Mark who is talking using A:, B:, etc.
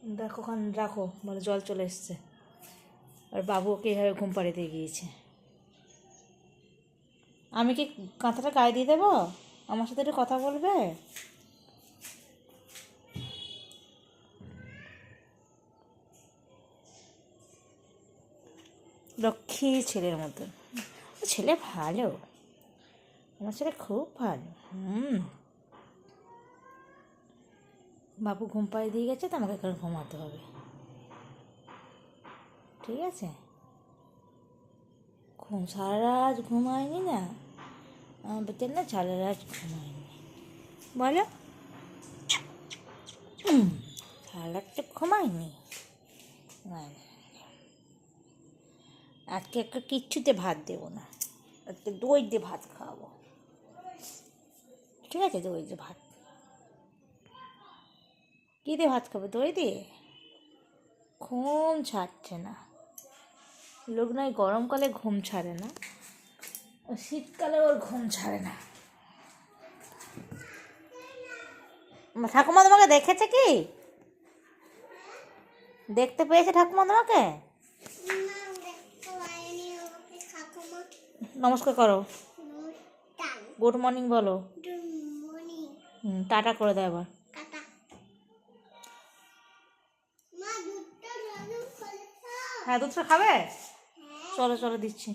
A: দেখো ওখানে রাখো, বলে জল চলে এসছে। আর বাবু ওকে এইভাবে ঘুম পাড়িয়ে দিয়ে গিয়েছে। আমি কি কাঁথাটা গায়ে দিয়ে দেবো? আমার সাথে একটু কথা বলবে? লক্ষ্মী ছেলের মতন। ছেলে ভালো, আমার ছেলে খুব ভালো। বাবু ঘুম পাড়িয়ে দিয়ে গেছে তো আমাকে এখন ঘুমাতে হবে, ঠিক আছে? সারা রাত ঘুমায়নি না আমার বেচার, না সারা রাত ঘুমায়নি, বলো। সারা রাত তো ঘুমায়নি। আজকে একটা কিচ্ছুতে ভাত দেবো না, আজকে দই দিয়ে ভাত খাওয়াবো, ঠিক আছে? দই দিয়ে ভাত। কী দিয়ে ভাত খাবো? দই দিয়ে। ঘুম ছাড়ছে না লোক, নয় গরমকালে ঘুম ছাড়ে না, শীতকালে ওর ঘুম ছাড়ে না। ঠাকুমা তোমাকে দেখেছে কি? দেখতে পেয়েছে ঠাকুমা তোমাকে? নমস্কার করো, গুড মর্নিং বলো। টাটা করে দেয় আবার। হ্যাঁ, দুধটা খাবে? চলো চলো দিচ্ছি।